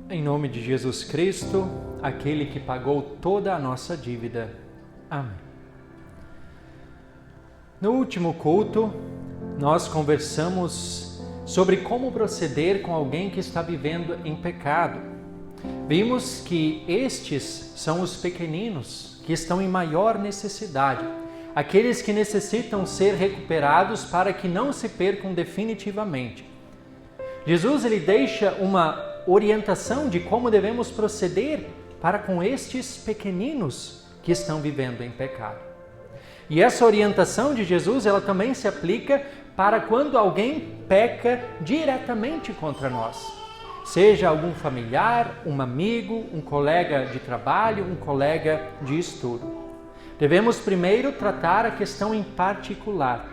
Em nome de Jesus Cristo, aquele que pagou toda a nossa dívida. Amém. No último culto, nós conversamos sobre como proceder com alguém que está vivendo em pecado. Vimos que estes são os pequeninos, que estão em maior necessidade, aqueles que necessitam ser recuperados para que não se percam definitivamente. Jesus ele deixa uma orientação de como devemos proceder para com estes pequeninos que estão vivendo em pecado. E essa orientação de Jesus, ela também se aplica para quando alguém peca diretamente contra nós. Seja algum familiar, um amigo, um colega de trabalho, um colega de estudo. Devemos primeiro tratar a questão em particular.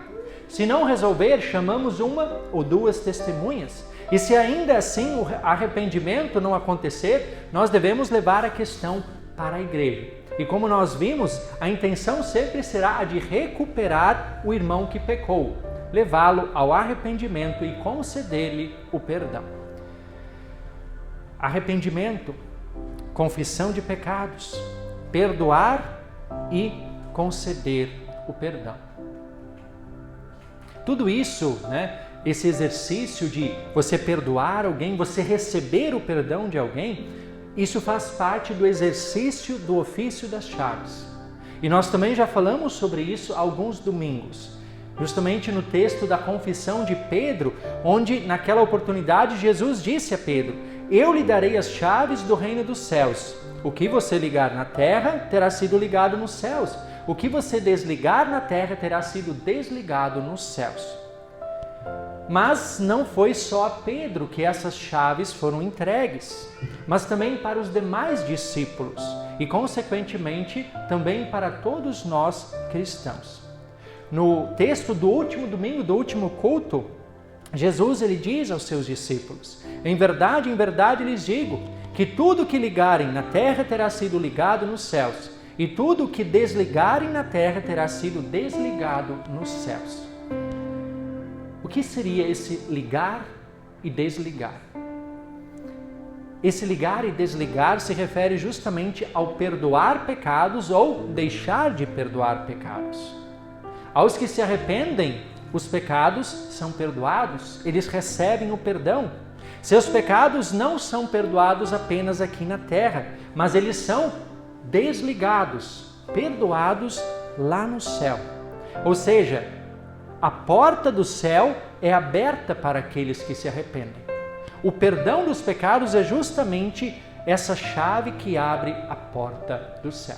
Se não resolver, chamamos uma ou duas testemunhas. E se ainda assim o arrependimento não acontecer, nós devemos levar a questão para a igreja. E como nós vimos, a intenção sempre será a de recuperar o irmão que pecou, levá-lo ao arrependimento e conceder-lhe o perdão. Arrependimento, confissão de pecados, perdoar e conceder o perdão. Tudo isso, esse exercício de você perdoar alguém, você receber o perdão de alguém, isso faz parte do exercício do ofício das chaves. E nós também já falamos sobre isso há alguns domingos, justamente no texto da confissão de Pedro, onde naquela oportunidade Jesus disse a Pedro: eu lhe darei as chaves do reino dos céus. O que você ligar na terra terá sido ligado nos céus. O que você desligar na terra terá sido desligado nos céus. Mas não foi só a Pedro que essas chaves foram entregues, mas também para os demais discípulos e, consequentemente, também para todos nós cristãos. No texto do último domingo, do último culto, Jesus ele diz aos seus discípulos: em verdade lhes digo, que tudo que ligarem na terra terá sido ligado nos céus, e tudo que desligarem na terra terá sido desligado nos céus. O que seria esse ligar e desligar? Esse ligar e desligar se refere justamente ao perdoar pecados ou deixar de perdoar pecados. Aos que se arrependem, os pecados são perdoados, eles recebem o perdão. Seus pecados não são perdoados apenas aqui na terra, mas eles são desligados, perdoados lá no céu. Ou seja, a porta do céu é aberta para aqueles que se arrependem. O perdão dos pecados é justamente essa chave que abre a porta do céu.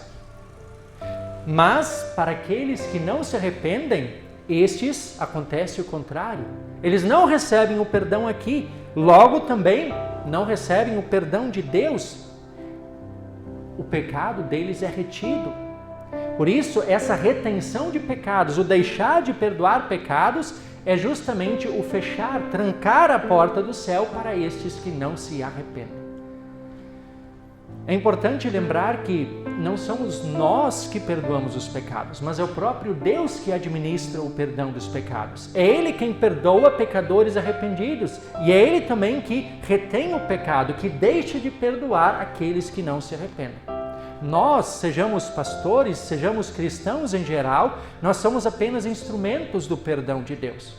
Mas para aqueles que não se arrependem, estes acontece o contrário. Eles não recebem o perdão aqui, logo também não recebem o perdão de Deus. O pecado deles é retido. Por isso, essa retenção de pecados, o deixar de perdoar pecados, é justamente o fechar, trancar a porta do céu para estes que não se arrependem. É importante lembrar que não somos nós que perdoamos os pecados, mas é o próprio Deus que administra o perdão dos pecados. É Ele quem perdoa pecadores arrependidos e é Ele também que retém o pecado, que deixa de perdoar aqueles que não se arrependem. Nós, sejamos pastores, sejamos cristãos em geral, nós somos apenas instrumentos do perdão de Deus.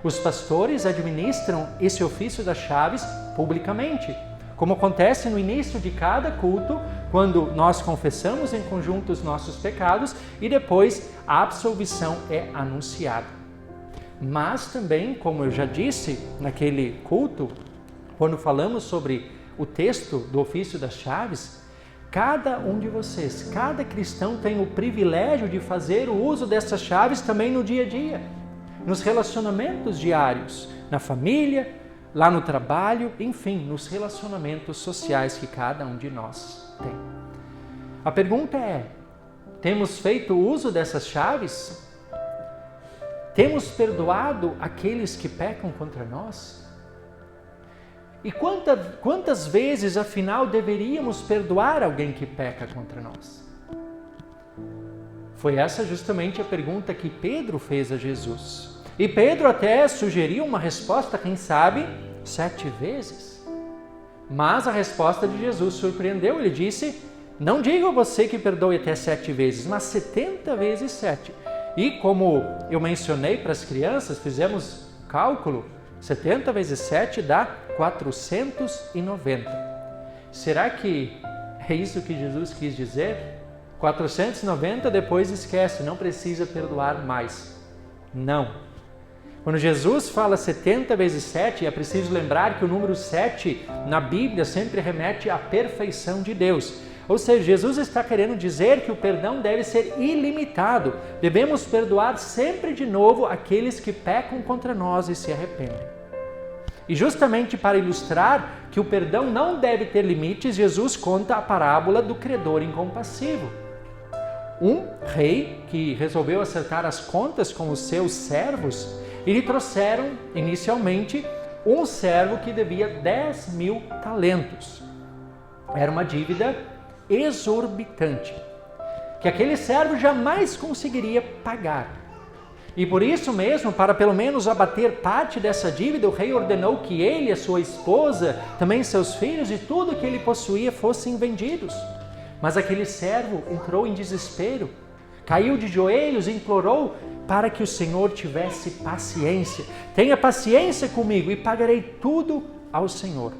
Os pastores administram esse ofício das chaves publicamente, como acontece no início de cada culto, quando nós confessamos em conjunto os nossos pecados e depois a absolvição é anunciada. Mas também, como eu já disse naquele culto, quando falamos sobre o texto do ofício das chaves, cada um de vocês, cada cristão tem o privilégio de fazer o uso dessas chaves também no dia a dia, nos relacionamentos diários, na família, lá no trabalho, enfim, nos relacionamentos sociais que cada um de nós tem. A pergunta é: temos feito uso dessas chaves? Temos perdoado aqueles que pecam contra nós? E quantas vezes, afinal, deveríamos perdoar alguém que peca contra nós? Foi essa justamente a pergunta que Pedro fez a Jesus. E Pedro até sugeriu uma resposta, quem sabe, 7 vezes. Mas a resposta de Jesus surpreendeu. Ele disse: não digo a você que perdoe até 7 vezes, mas 70 vezes 7. E como eu mencionei para as crianças, fizemos cálculo, 70 vezes 7 dá 490. Será que é isso que Jesus quis dizer? 490, depois esquece, não precisa perdoar mais. Não. Quando Jesus fala 70 vezes 7, é preciso lembrar que o número 7 na Bíblia sempre remete à perfeição de Deus. Ou seja, Jesus está querendo dizer que o perdão deve ser ilimitado. Devemos perdoar sempre de novo aqueles que pecam contra nós e se arrependem. E justamente para ilustrar que o perdão não deve ter limites, Jesus conta a parábola do credor incompassivo. Um rei que resolveu acertar as contas com os seus servos, e lhe trouxeram inicialmente um servo que devia 10.000 talentos. Era uma dívida exorbitante, que aquele servo jamais conseguiria pagar. E por isso mesmo, para pelo menos abater parte dessa dívida, o rei ordenou que ele, a sua esposa, também seus filhos e tudo que ele possuía fossem vendidos. Mas aquele servo entrou em desespero, caiu de joelhos e implorou para que o Senhor tivesse paciência. Tenha paciência comigo e pagarei tudo ao Senhor.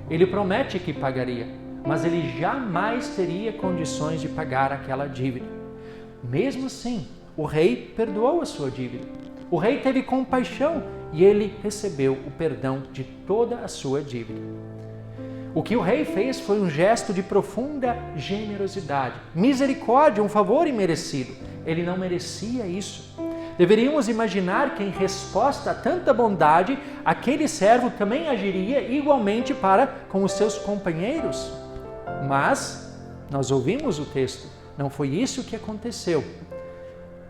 Ele promete que pagaria, mas ele jamais teria condições de pagar aquela dívida. Mesmo assim, o rei perdoou a sua dívida. O rei teve compaixão e ele recebeu o perdão de toda a sua dívida. O que o rei fez foi um gesto de profunda generosidade, misericórdia, um favor imerecido. Ele não merecia isso. Deveríamos imaginar que, em resposta a tanta bondade, aquele servo também agiria igualmente para com os seus companheiros. Mas nós ouvimos o texto, não foi isso que aconteceu.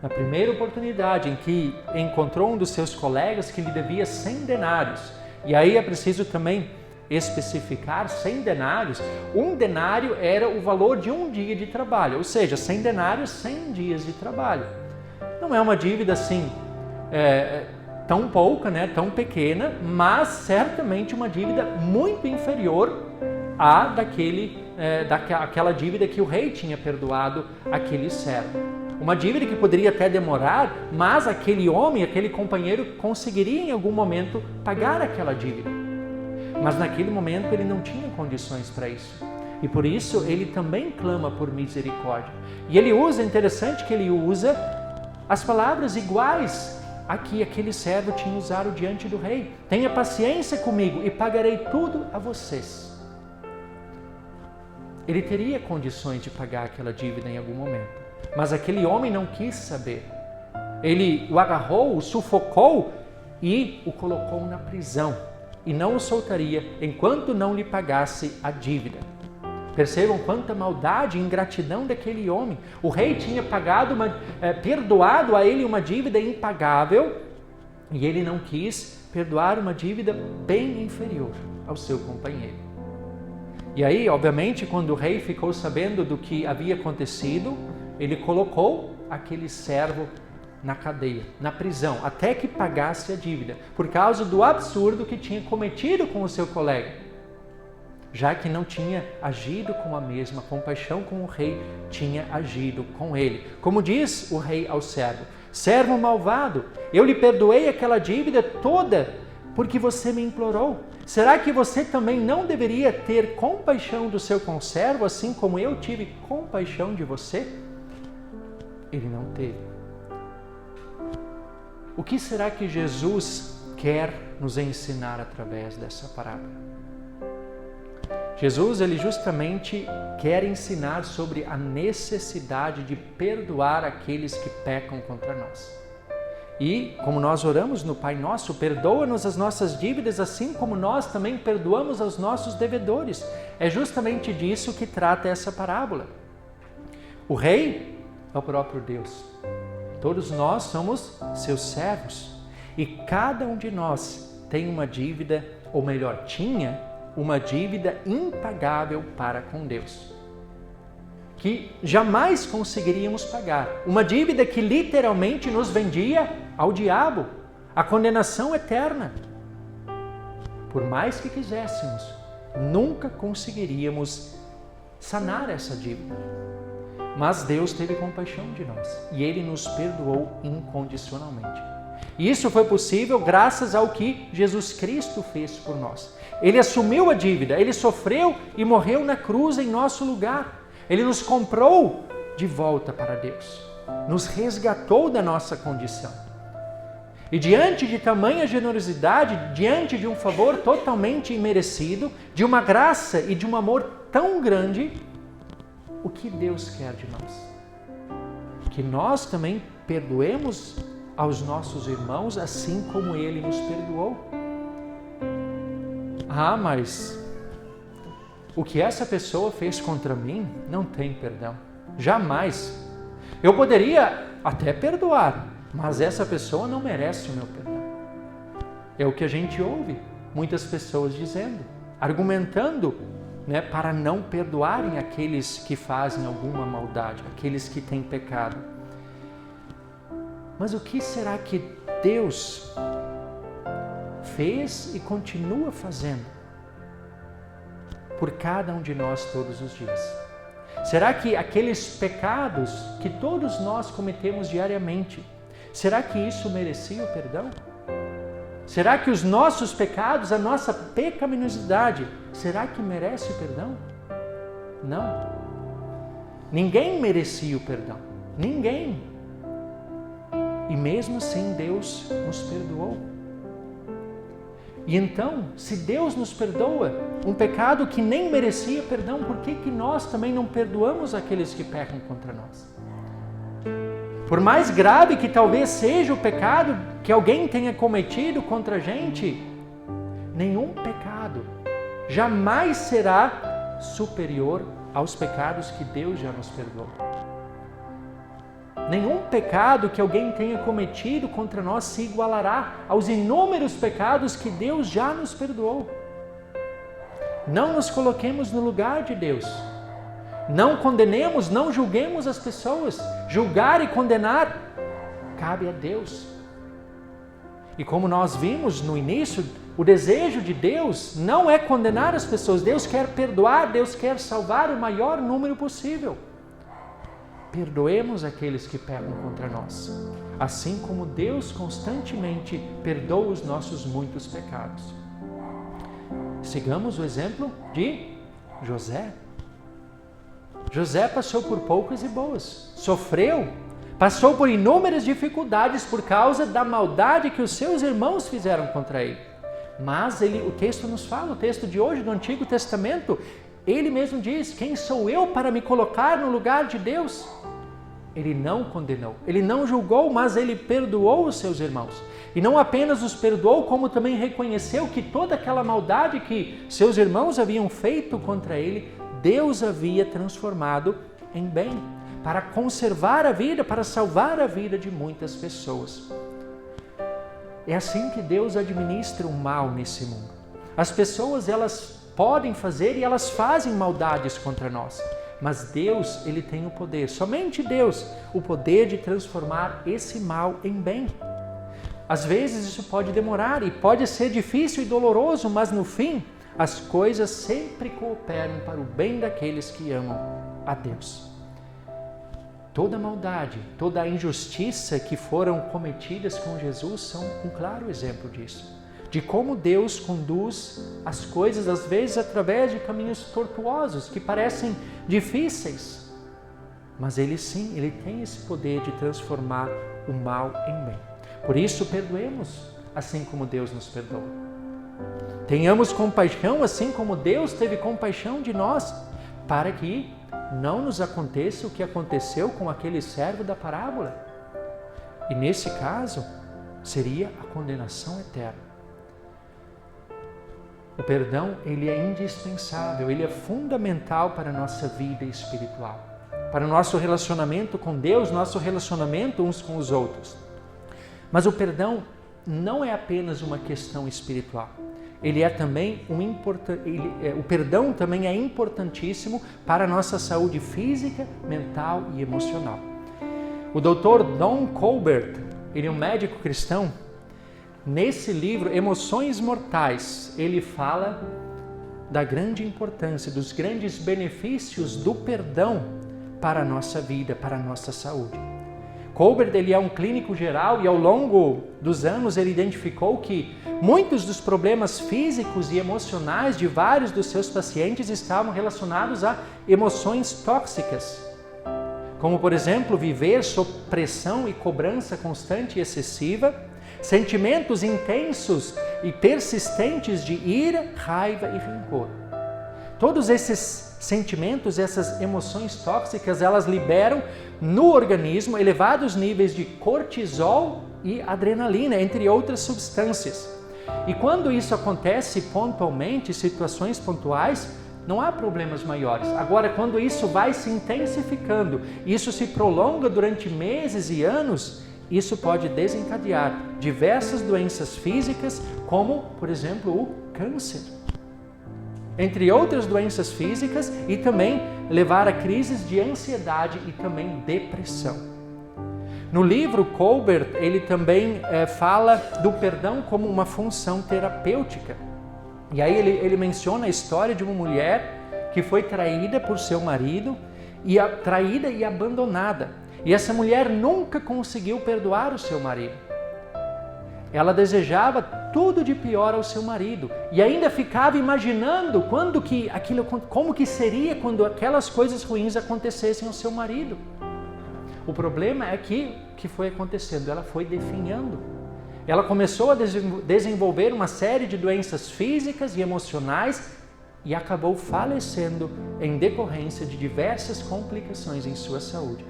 Na primeira oportunidade em que encontrou um dos seus colegas que lhe devia 100 denários, e aí é preciso também especificar 100 denários, um denário era o valor de um dia de trabalho, ou seja, 100 denários, 100 dias de trabalho. Não é uma dívida assim tão pouca, né, tão pequena, mas certamente uma dívida muito inferior à daquela dívida que o rei tinha perdoado aquele servo. Uma dívida que poderia até demorar, mas aquele homem, aquele companheiro conseguiria em algum momento pagar aquela dívida. Mas naquele momento ele não tinha condições para isso. E por isso ele também clama por misericórdia. E ele usa, interessante que ele usa as palavras iguais a que aquele servo tinha usado diante do rei. Tenha paciência comigo e pagarei tudo a vocês. Ele teria condições de pagar aquela dívida em algum momento. Mas aquele homem não quis saber. Ele o agarrou, o sufocou e o colocou na prisão. E não o soltaria enquanto não lhe pagasse a dívida. Percebam quanta maldade e ingratidão daquele homem. O rei tinha perdoado a ele uma dívida impagável e ele não quis perdoar uma dívida bem inferior ao seu companheiro. E aí, obviamente, quando o rei ficou sabendo do que havia acontecido, ele colocou aquele servo na cadeia, na prisão, até que pagasse a dívida, por causa do absurdo que tinha cometido com o seu colega, já que não tinha agido com a mesma compaixão como o rei tinha agido com ele. Como diz o rei ao servo: servo malvado, eu lhe perdoei aquela dívida toda porque você me implorou. Será que você também não deveria ter compaixão do seu conservo, assim como eu tive compaixão de você? Ele não teve. O que será que Jesus quer nos ensinar através dessa parábola? Jesus, ele justamente quer ensinar sobre a necessidade de perdoar aqueles que pecam contra nós. E, como nós oramos no Pai Nosso, perdoa-nos as nossas dívidas, assim como nós também perdoamos aos nossos devedores. É justamente disso que trata essa parábola. O rei é o próprio Deus. Todos nós somos seus servos. E cada um de nós tem uma dívida, ou melhor, tinha uma dívida impagável para com Deus, que jamais conseguiríamos pagar. Uma dívida que literalmente nos vendia ao diabo, a condenação eterna. Por mais que quiséssemos, nunca conseguiríamos sanar essa dívida. Mas Deus teve compaixão de nós e Ele nos perdoou incondicionalmente. E isso foi possível graças ao que Jesus Cristo fez por nós. Ele assumiu a dívida, Ele sofreu e morreu na cruz em nosso lugar. Ele nos comprou de volta para Deus, nos resgatou da nossa condição. E diante de tamanha generosidade, diante de um favor totalmente imerecido, de uma graça e de um amor tão grande, o que Deus quer de nós? Que nós também perdoemos aos nossos irmãos assim como Ele nos perdoou. Ah, mas o que essa pessoa fez contra mim não tem perdão. Jamais. Eu poderia até perdoar, mas essa pessoa não merece o meu perdão. É o que a gente ouve muitas pessoas dizendo, argumentando, para não perdoarem aqueles que fazem alguma maldade, aqueles que têm pecado. Mas o que será que Deus fez e continua fazendo por cada um de nós todos os dias? Será que aqueles pecados que todos nós cometemos diariamente, será que isso merecia o perdão? Será que os nossos pecados, a nossa pecaminosidade, será que merece o perdão? Não. Ninguém merecia o perdão. Ninguém. E mesmo assim Deus nos perdoou. E então, se Deus nos perdoa um pecado que nem merecia perdão, por que nós também não perdoamos aqueles que pecam contra nós? Por mais grave que talvez seja o pecado que alguém tenha cometido contra a gente, nenhum pecado jamais será superior aos pecados que Deus já nos perdoou. Nenhum pecado que alguém tenha cometido contra nós se igualará aos inúmeros pecados que Deus já nos perdoou. Não nos coloquemos no lugar de Deus. Não condenemos, não julguemos as pessoas. Julgar e condenar cabe a Deus. E como nós vimos no início, o desejo de Deus não é condenar as pessoas. Deus quer perdoar, Deus quer salvar o maior número possível. Perdoemos aqueles que pecam contra nós, assim como Deus constantemente perdoa os nossos muitos pecados. Sigamos o exemplo de José. José passou por poucas e boas, sofreu, passou por inúmeras dificuldades por causa da maldade que os seus irmãos fizeram contra ele. Mas o texto nos fala, o texto de hoje do Antigo Testamento, ele mesmo diz: quem sou eu para me colocar no lugar de Deus? Ele não condenou, ele não julgou, mas ele perdoou os seus irmãos. E não apenas os perdoou, como também reconheceu que toda aquela maldade que seus irmãos haviam feito contra ele, Deus havia transformado em bem, para conservar a vida, para salvar a vida de muitas pessoas. É assim que Deus administra o mal nesse mundo. As pessoas, elas podem fazer e elas fazem maldades contra nós, mas Deus, Ele tem o poder, somente Deus, o poder de transformar esse mal em bem. Às vezes isso pode demorar e pode ser difícil e doloroso, mas no fim, as coisas sempre cooperam para o bem daqueles que amam a Deus. Toda maldade, toda a injustiça que foram cometidas com Jesus são um claro exemplo disso. De como Deus conduz as coisas, às vezes, através de caminhos tortuosos, que parecem difíceis. Mas Ele sim, Ele tem esse poder de transformar o mal em bem. Por isso, perdoemos, assim como Deus nos perdoa. Tenhamos compaixão, assim como Deus teve compaixão de nós, para que não nos aconteça o que aconteceu com aquele servo da parábola. E nesse caso, seria a condenação eterna. O perdão, ele é indispensável, ele é fundamental para a nossa vida espiritual, para o nosso relacionamento com Deus, nosso relacionamento uns com os outros. Mas o perdão não é apenas uma questão espiritual. Ele é também o perdão também é importantíssimo para a nossa saúde física, mental e emocional. O Dr. Don Colbert, ele é um médico cristão. Nesse livro, Emoções Mortais, ele fala da grande importância, dos grandes benefícios do perdão para a nossa vida, para a nossa saúde. Kolbert, ele é um clínico geral e ao longo dos anos ele identificou que muitos dos problemas físicos e emocionais de vários dos seus pacientes estavam relacionados a emoções tóxicas, como por exemplo, viver sob pressão e cobrança constante e excessiva, sentimentos intensos e persistentes de ira, raiva e rancor. Todos esses sentimentos, essas emoções tóxicas, elas liberam no organismo elevados níveis de cortisol e adrenalina, entre outras substâncias. E quando isso acontece pontualmente, situações pontuais, não há problemas maiores. Agora, quando isso vai se intensificando, isso se prolonga durante meses e anos, isso pode desencadear diversas doenças físicas, como, por exemplo, o câncer. Entre outras doenças físicas, e também levar a crises de ansiedade e também depressão. No livro, Kolbert, ele também fala do perdão como uma função terapêutica. E aí ele menciona a história de uma mulher que foi traída por seu marido, traída e abandonada. E essa mulher nunca conseguiu perdoar o seu marido. Ela desejava tudo de pior ao seu marido e ainda ficava imaginando como que seria quando aquelas coisas ruins acontecessem ao seu marido. O problema é que foi acontecendo, ela foi definhando. Ela começou a desenvolver uma série de doenças físicas e emocionais e acabou falecendo em decorrência de diversas complicações em sua saúde.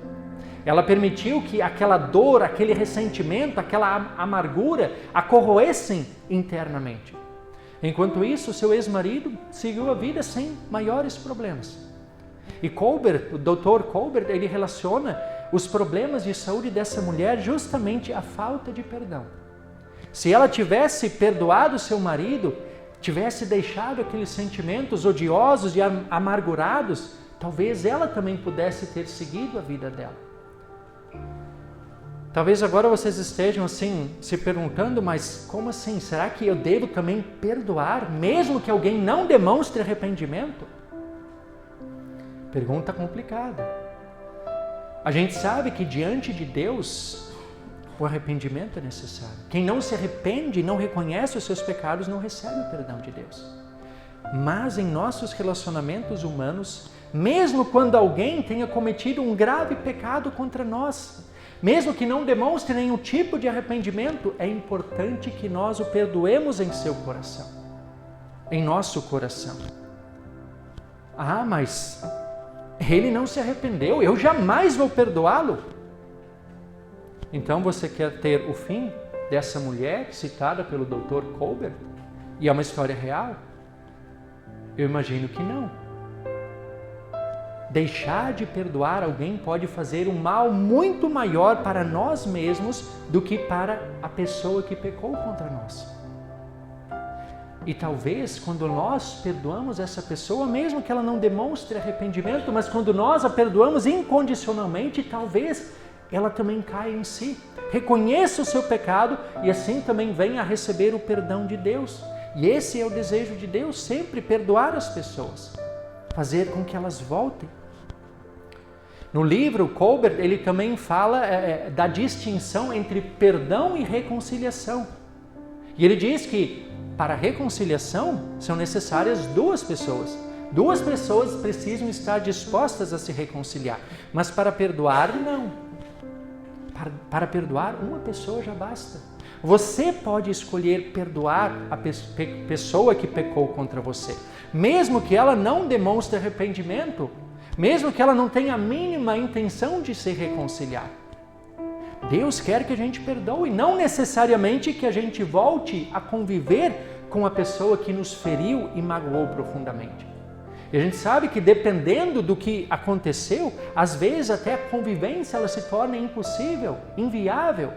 Ela permitiu que aquela dor, aquele ressentimento, aquela amargura a corroessem internamente. Enquanto isso, seu ex-marido seguiu a vida sem maiores problemas. E Kolbert, o Dr. Kolbert, ele relaciona os problemas de saúde dessa mulher justamente à falta de perdão. Se ela tivesse perdoado seu marido, tivesse deixado aqueles sentimentos odiosos e amargurados, talvez ela também pudesse ter seguido a vida dela. Talvez agora vocês estejam assim se perguntando, mas como assim? Será que eu devo também perdoar, mesmo que alguém não demonstre arrependimento? Pergunta complicada. A gente sabe que diante de Deus, o arrependimento é necessário. Quem não se arrepende e não reconhece os seus pecados não recebe o perdão de Deus. Mas em nossos relacionamentos humanos, mesmo quando alguém tenha cometido um grave pecado contra nós, mesmo que não demonstre nenhum tipo de arrependimento, é importante que nós o perdoemos em seu coração, em nosso coração. Ah, mas ele não se arrependeu, eu jamais vou perdoá-lo. Então você quer ter o fim dessa mulher citada pelo Dr. Kolbert? E é uma história real? Eu imagino que não. Deixar de perdoar alguém pode fazer um mal muito maior para nós mesmos do que para a pessoa que pecou contra nós. E talvez quando nós perdoamos essa pessoa, mesmo que ela não demonstre arrependimento, mas quando nós a perdoamos incondicionalmente, talvez ela também caia em si, reconheça o seu pecado e assim também venha a receber o perdão de Deus. E esse é o desejo de Deus, sempre perdoar as pessoas, fazer com que elas voltem. No livro, Kolbert, ele também fala da distinção entre perdão e reconciliação. E ele diz que para a reconciliação são necessárias duas pessoas. Duas pessoas precisam estar dispostas a se reconciliar. Mas para perdoar, não. Para perdoar, uma pessoa já basta. Você pode escolher perdoar a pessoa que pecou contra você. Mesmo que ela não demonstre arrependimento, mesmo que ela não tenha a mínima intenção de se reconciliar. Deus quer que a gente perdoe, não necessariamente que a gente volte a conviver com a pessoa que nos feriu e magoou profundamente. E a gente sabe que dependendo do que aconteceu, às vezes até a convivência ela se torna impossível, inviável.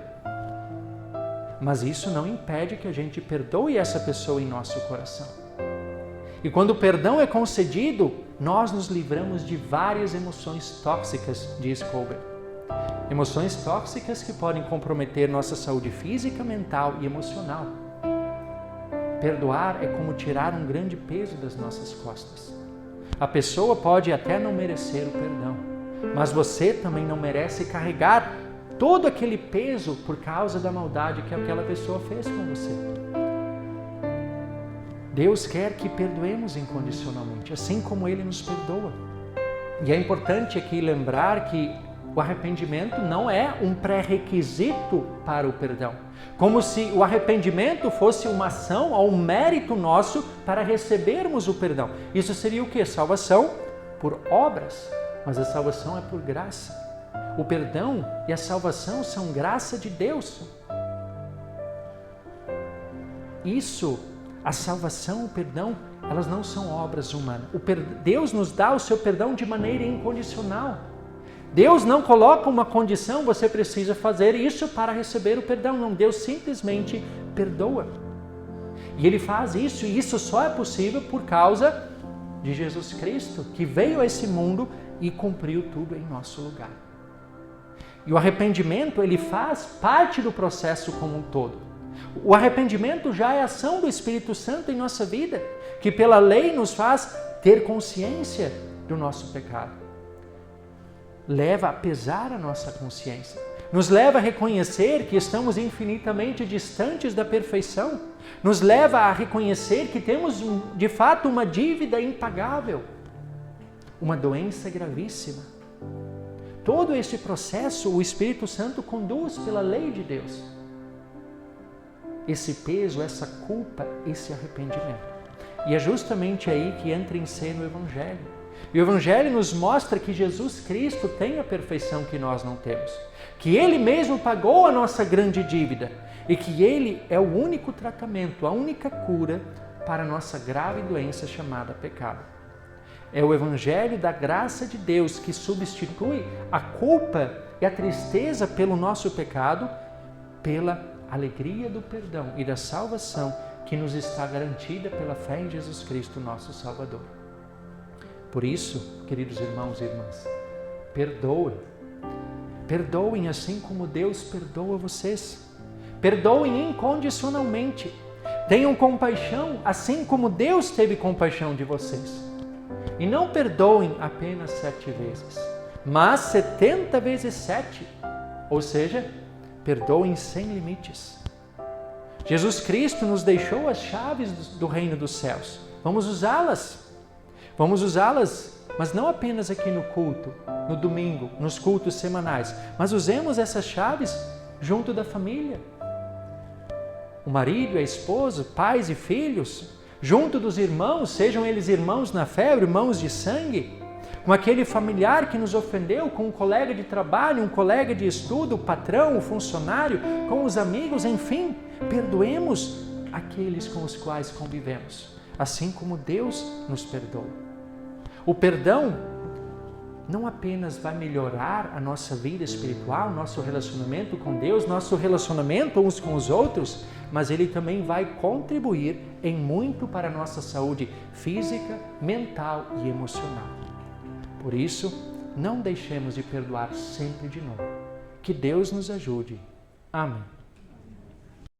Mas isso não impede que a gente perdoe essa pessoa em nosso coração. E quando o perdão é concedido, nós nos livramos de várias emoções tóxicas, diz Kolbert. Emoções tóxicas que podem comprometer nossa saúde física, mental e emocional. Perdoar é como tirar um grande peso das nossas costas. A pessoa pode até não merecer o perdão, mas você também não merece carregar todo aquele peso por causa da maldade que aquela pessoa fez com você. Deus quer que perdoemos incondicionalmente, assim como Ele nos perdoa. E é importante aqui lembrar que o arrependimento não é um pré-requisito para o perdão. Como se o arrependimento fosse uma ação ou um mérito nosso para recebermos o perdão. Isso seria o quê? Salvação por obras, mas a salvação é por graça. O perdão e a salvação são graça de Deus. A salvação, o perdão, elas não são obras humanas. Deus nos dá o seu perdão de maneira incondicional. Deus não coloca uma condição, você precisa fazer isso para receber o perdão. Não, Deus simplesmente perdoa. E Ele faz isso, e isso só é possível por causa de Jesus Cristo, que veio a esse mundo e cumpriu tudo em nosso lugar. E o arrependimento, ele faz parte do processo como um todo. O arrependimento já é ação do Espírito Santo em nossa vida, que pela lei nos faz ter consciência do nosso pecado. Leva a pesar a nossa consciência. Nos leva a reconhecer que estamos infinitamente distantes da perfeição. Nos leva a reconhecer que temos, de fato, uma dívida impagável. Uma doença gravíssima. Todo esse processo, o Espírito Santo conduz pela lei de Deus. Esse peso, essa culpa, esse arrependimento. E é justamente aí que entra em cena o Evangelho. E o Evangelho nos mostra que Jesus Cristo tem a perfeição que nós não temos. Que Ele mesmo pagou a nossa grande dívida. E que Ele é o único tratamento, a única cura para a nossa grave doença chamada pecado. É o Evangelho da graça de Deus que substitui a culpa e a tristeza pelo nosso pecado pela alegria do perdão e da salvação que nos está garantida pela fé em Jesus Cristo, nosso Salvador. Por isso, queridos irmãos e irmãs, perdoem. Perdoem assim como Deus perdoa vocês. Perdoem incondicionalmente. Tenham compaixão assim como Deus teve compaixão de vocês. E não perdoem apenas 7 vezes, mas 70 vezes 7. Ou seja, perdoem sem limites. Jesus Cristo nos deixou as chaves do reino dos céus. Vamos usá-las. Vamos usá-las, mas não apenas aqui no culto, no domingo, nos cultos semanais, mas usemos essas chaves junto da família. O marido e a esposa, pais e filhos, junto dos irmãos, sejam eles irmãos na fé, irmãos de sangue, com aquele familiar que nos ofendeu, com um colega de trabalho, um colega de estudo, o patrão, o funcionário, com os amigos, enfim, perdoemos aqueles com os quais convivemos, assim como Deus nos perdoa. O perdão não apenas vai melhorar a nossa vida espiritual, nosso relacionamento com Deus, nosso relacionamento uns com os outros, mas ele também vai contribuir em muito para a nossa saúde física, mental e emocional. Por isso, não deixemos de perdoar sempre de novo. Que Deus nos ajude. Amém.